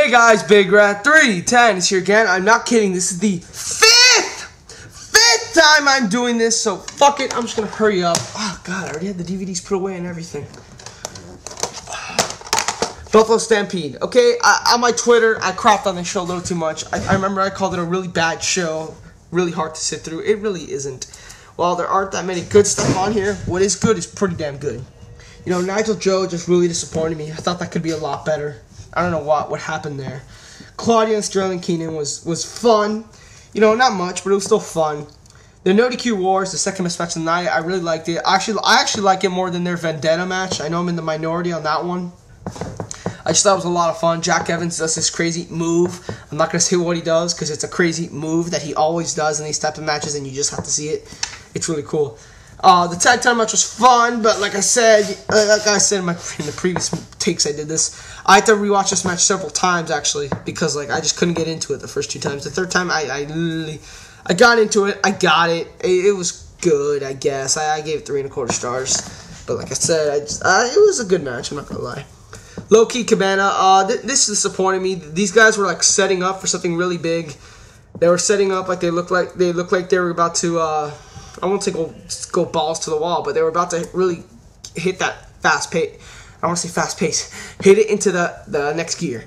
Hey guys, Big Rat 310 is here again. I'm not kidding. This is the fifth time I'm doing this, so fuck it. I'm just gonna hurry up. Oh god, I already had the DVDs put away and everything. Buffalo Stampede. Okay, on my Twitter, I crapped on this show a little too much. I remember I called it a really bad show, really hard to sit through. It really isn't. While there aren't that many good stuff on here, what is good is pretty damn good. You know, Nigel Joe just really disappointed me. I thought that could be a lot better. I don't know what happened there. Claudio and Sterling Keenan was fun. You know, not much, but it was still fun. The No DQ Wars, the second best match of the night, I really liked it. I actually like it more than their Vendetta match. I know I'm in the minority on that one. I just thought it was a lot of fun. Jack Evans does this crazy move. I'm not going to say what he does because it's a crazy move that he always does in these type of matches, and you just have to see it. It's really cool. The tag time match was fun, but like I said in the previous takes I did this, I had to rewatch this match several times actually because like I just couldn't get into it the first two times. The third time I got into it. I got it. It was good, I guess. I gave it 3.25 stars, but like I said, it was a good match. I'm not gonna lie. Low-key Cabana. This disappointed me. These guys were like setting up for something really big. They were setting up like they looked like they were about to. I won't say go balls to the wall, but they were about to really hit that fast pace. I want to say fast pace. Hit it into the next gear.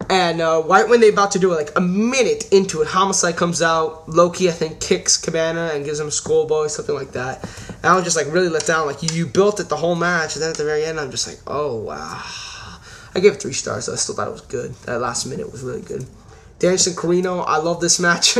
And right when they're about to do it, like a minute into it, Homicide comes out. Loki, I think, kicks Cabana and gives him a schoolboy, something like that. And I was just like really let down. Like you built it the whole match, and then at the very end, I'm just like, oh wow. I gave it 3 stars. I still thought it was good. That last minute was really good. Danielson, Corino, I love this match.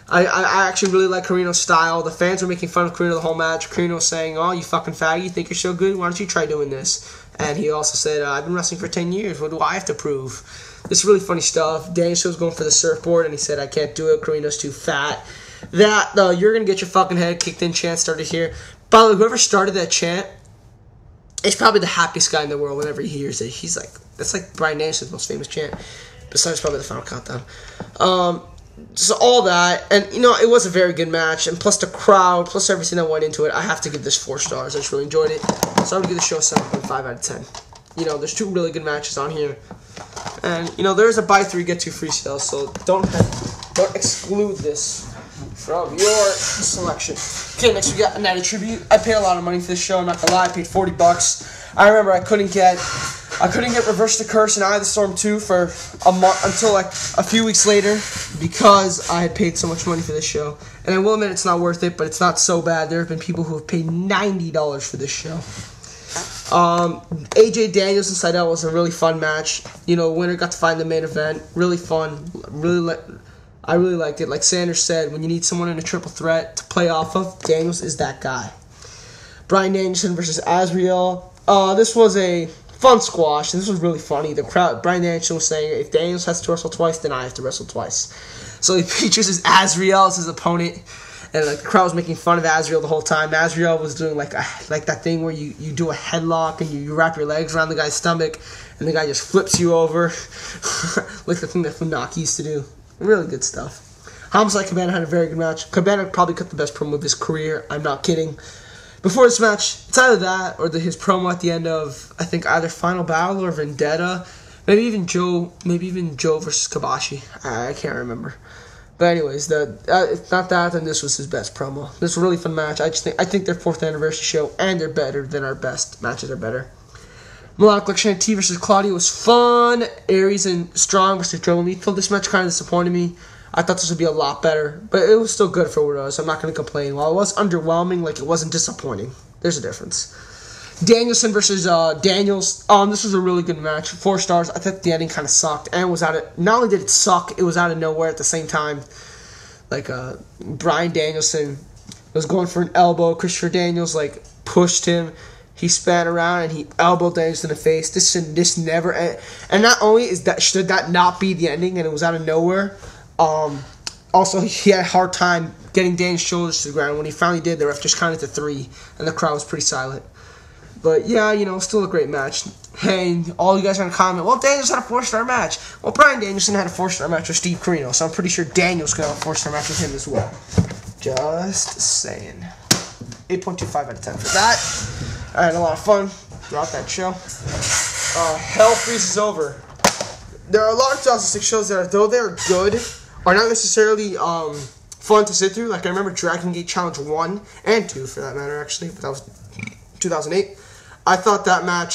I actually really like Corino's style. The fans were making fun of Corino the whole match. Corino was saying, oh, you fucking faggot, you think you're so good? Why don't you try doing this? And he also said, I've been wrestling for 10 years. What do I have to prove? This is really funny stuff. Danielson was going for the surfboard, and he said, I can't do it. Corino's too fat. You're going to get your fucking head kicked in chant started here. By the way, whoever started that chant is probably the happiest guy in the world whenever he hears it. He's like, that's like Bryan Danielson's most famous chant. Besides probably the Final Countdown. So all that, and you know, it was a very good match, and plus the crowd, plus everything that went into it, I have to give this 4 stars. I just really enjoyed it. So I'm gonna give the show a 7.5 out of 10. You know, there's 2 really good matches on here, and you know, there's a buy 3 get 2 free sale, so don't exclude this from your selection. Okay, next we got Another Tribute. I paid a lot of money for this show. I'm not gonna lie, I paid $40. I remember I couldn't get Reverse the Curse and Eye of the Storm 2 for a month until like a few weeks later because I had paid so much money for this show. And I will admit it's not worth it, but it's not so bad. There have been people who have paid $90 for this show. AJ Daniels and Sydal was a really fun match. You know, winner got to find the main event. Really fun. I really liked it. Like Sanders said, when you need someone in a triple threat to play off of, Daniels is that guy. Bryan Danielson versus Azrieal. This was a fun squash. This was really funny. The crowd, Bryan Danielson was saying, if Daniels has to wrestle twice, then I have to wrestle twice. So he features his Azrieal as his opponent, and like the crowd was making fun of Azrieal the whole time. Azrieal was doing like that thing where you do a headlock and you wrap your legs around the guy's stomach, and the guy just flips you over, like the thing that Funaki used to do. Really good stuff. Homicide Cabana had a very good match. Cabana probably cut the best promo of his career. I'm not kidding. Before this match, it's either that or his promo at the end of, I think, either Final Battle or Vendetta. Maybe even Joe versus Kabashi. I can't remember. But anyways, if not that, then this was his best promo. This was a really fun match. I think their 4th anniversary show, and they're better than our best matches are better. Mamaluke T versus Claudio was fun. Aries and Strong versus Joe Lethal. This match kind of disappointed me. I thought this would be a lot better, but it was still good for what it was. I'm not going to complain. While it was underwhelming, like it wasn't disappointing. There's a difference. Danielson versus Daniels. This was a really good match. 4 stars. I thought the ending kind of sucked, and was out of. Not only did it suck, it was out of nowhere at the same time. Like Bryan Danielson was going for an elbow. Christopher Daniels like pushed him. He span around and he elbowed Danielson in the face. This never end. And not only should that not be the ending, and it was out of nowhere. Also, he had a hard time getting Dan's shoulders to the ground. When he finally did, the ref just counted to 3, and the crowd was pretty silent. But yeah, you know, still a great match. Hey, all you guys are going to comment, well, Daniels had a 4-star match. Well, Bryan Danielson had a 4-star match with Steve Corino, so I'm pretty sure Daniels could have a 4-star match with him as well. Just saying. 8.25 out of 10 for that. I had a lot of fun throughout that show. Hell freezes over. there are a lot of 2006 shows that, though they're good, are not necessarily fun to sit through. Like, I remember Dragon Gate Challenge 1 and 2, for that matter, actually, but that was 2008. I thought that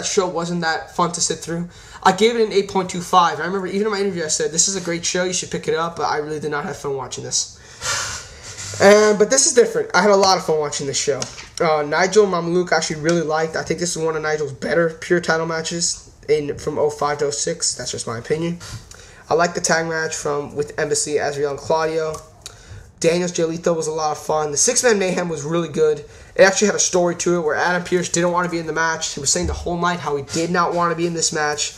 show wasn't that fun to sit through. I gave it an 8.25. I remember even in my interview I said, this is a great show, you should pick it up, but I really did not have fun watching this. But this is different. I had a lot of fun watching this show. Nigel and Mamaluke I actually really liked. I think this is one of Nigel's better pure title matches from 05 to 06. That's just my opinion. I like the tag match with Embassy, Azrieal, and Claudio. Daniel's Jolito was a lot of fun. The Six-Man Mayhem was really good. It actually had a story to it where Adam Pearce didn't want to be in the match. He was saying the whole night how he did not want to be in this match.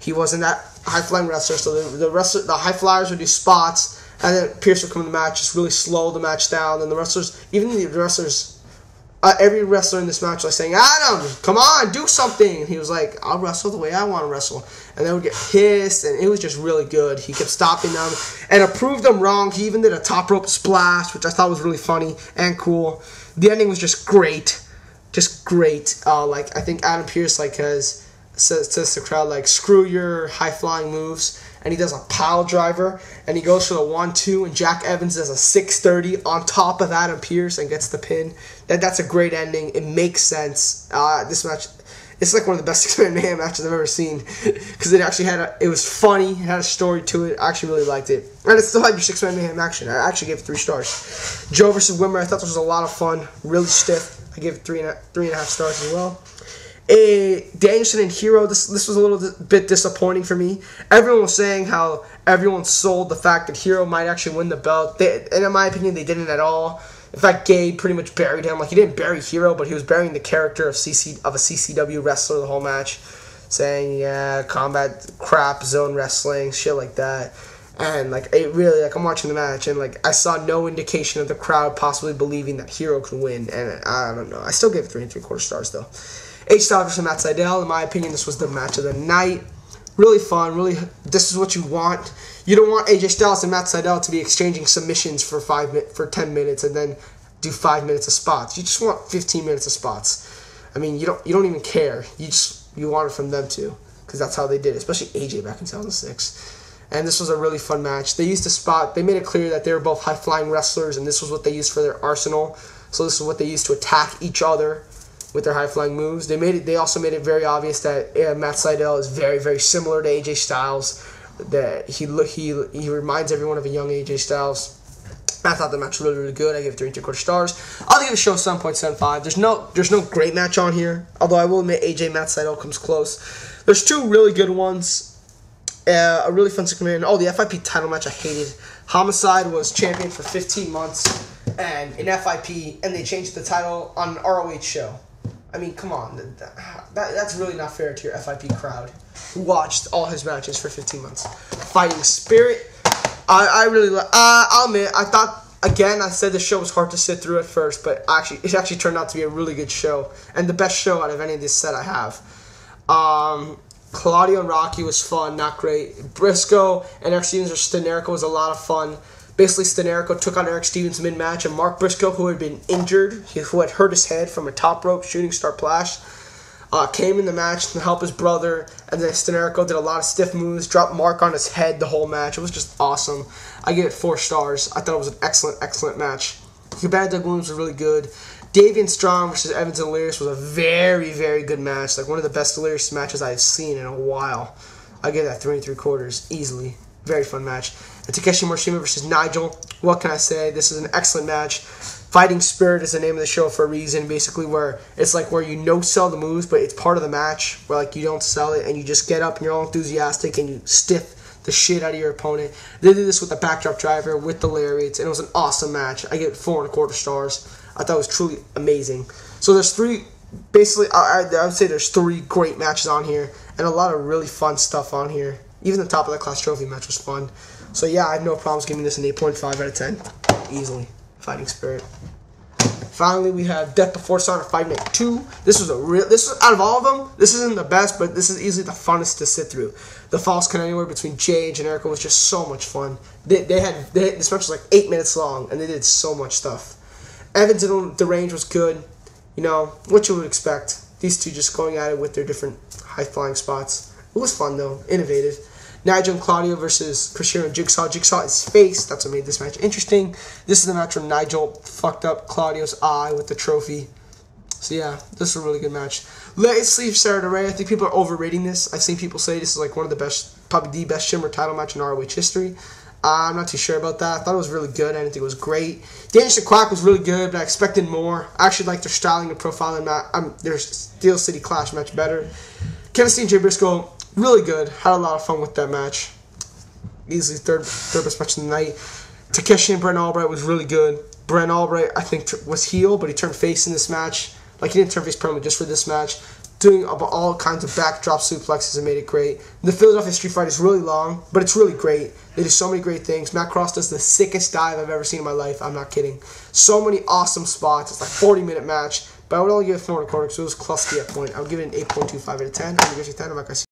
He wasn't that high-flying wrestler, so the high flyers would do spots, and then Pearce would come in the match, just really slow the match down. And the wrestlers, every wrestler in this match was saying, Adam, come on, do something. And he was like, I'll wrestle the way I want to wrestle. And they would get pissed, and it was just really good. He kept stopping them and proved them wrong. He even did a top rope splash, which I thought was really funny and cool. The ending was just great. Just great. I think Adam Pearce says to the crowd, like, screw your high-flying moves. And he does a pile driver, and he goes for the 1-2, and Jack Evans does a 630 on top of Adam Pearce and gets the pin. That's a great ending. It makes sense. This match, it's like one of the best Six-Man Mayhem matches I've ever seen, because it actually it was funny, it had a story to it. I actually really liked it. And it still had your Six-Man Mayhem action. I actually gave it 3 stars. Joe versus Whitmer, I thought this was a lot of fun, really stiff. I gave it 3.5 stars as well. Danielson and Hero, this was a little bit disappointing for me. Everyone was saying how everyone sold the fact that Hero might actually win the belt. And in my opinion, they didn't at all. In fact, Gabe pretty much buried him. Like, he didn't bury Hero, but he was burying the character of a CCW wrestler the whole match, saying, yeah, combat crap, zone wrestling, shit like that. And, like, it really, like, I'm watching the match, and, like, I saw no indication of the crowd possibly believing that Hero could win. And I don't know. I still gave it 3.75 stars, though. H-Style versus Matt Sydal. In my opinion, this was the match of the night. Really fun. Really, this is what you want. You don't want AJ Styles and Matt Sydal to be exchanging submissions for 10 minutes and then do 5 minutes of spots. You just want 15 minutes of spots. I mean, you don't even care. You want it from them too, because that's how they did it. Especially AJ back in 2006. And this was a really fun match. They used a spot. They made it clear that they were both high-flying wrestlers, and this was what they used for their arsenal. So this is what they used to attack each other with their high-flying moves. They also made it very obvious that Matt Sydal is very, very similar to AJ Styles. That he reminds everyone of a young AJ Styles. I thought the match was really, really good. I gave it 3.75 stars. I'll give the show 7.75. There's no great match on here, although I will admit AJ Matt Sydal comes close. There's 2 really good ones. A really fun segment. Oh, the FIP title match I hated. Homicide was champion for 15 months and in FIP, and they changed the title on an ROH show. I mean, come on. That's really not fair to your FIP crowd who watched all his matches for 15 months. Fighting Spirit. I really I'll admit, I thought, again, I said the show was hard to sit through at first, but it actually turned out to be a really good show, and the best show out of any of this set I have. Claudio and Rocky was fun, not great. Briscoe and Eric Stevens or Stenerico was a lot of fun. Basically, Stenerico took on Eric Stevens mid-match, and Mark Briscoe, who had been injured, who had hurt his head from a top rope shooting star splash, came in the match to help his brother, and then Stenerico did a lot of stiff moves, dropped Mark on his head the whole match. It was just awesome. I give it 4 stars. I thought it was an excellent, excellent match. Cabana Doug Williams was really good. Davey and Strong versus Evans and Delirious was a very, very good match. Like, one of the best Delirious matches I've seen in a while. I give that 3.75 easily. Very fun match. And Takeshi Morishima versus Nigel. What can I say? This is an excellent match. Fighting Spirit is the name of the show for a reason. Basically, where it's like where you no-sell the moves, but it's part of the match. Where, like, you don't sell it and you just get up and you're all enthusiastic and you stiff the shit out of your opponent. They did this with the backdrop driver, with the lariats, and it was an awesome match. I give it 4.25 stars. I thought it was truly amazing. So there's 3, basically, I would say there's 3 great matches on here, and a lot of really fun stuff on here. Even the top of the class trophy match was fun. So yeah, I have no problems giving this an 8.5 out of 10. Easily. Fighting Spirit. Finally, we have Death Before Dishonor Fight Night 2. This was out of all of them, this isn't the best, but this is easily the funnest to sit through. The Falls Count Anywhere between Jay and Generico was just so much fun. This match was like 8 minutes long, and they did so much stuff. Evans and the Range was good. You know, what you would expect. These two just going at it with their different high-flying spots. It was fun, though. Innovative. Nigel and Claudio versus Corino and Jigsaw. Jigsaw is face. That's what made this match interesting. This is the match where Nigel fucked up Claudio's eye with the trophy. So yeah, this is a really good match. Let's leave Sarah Reyes. I think people are overrating this. I've seen people say this is like one of the best, probably the best Shimmer title match in ROH history. I'm not too sure about that. I thought it was really good. I didn't think it was great. Danielson Quack was really good, but I expected more. I actually like their styling and profiling their Steel City Clash match better. Kevin and Jay Briscoe, really good. Had a lot of fun with that match. Easily third best match of the night. Takeshi and Brent Albright was really good. Brent Albright, I think, was heel, but he turned face in this match. Like, he didn't turn face permanently just for this match. Doing all kinds of backdrop suplexes and made it great. The Philadelphia Street Fight is really long, but it's really great. They do so many great things. Matt Cross does the sickest dive I've ever seen in my life. I'm not kidding. So many awesome spots. It's like a 40-minute match. But I would only give it 4 quarter because it was clunky at point. I would give it an 8.25 out of 10. I'm going to give it 10. I'm not going to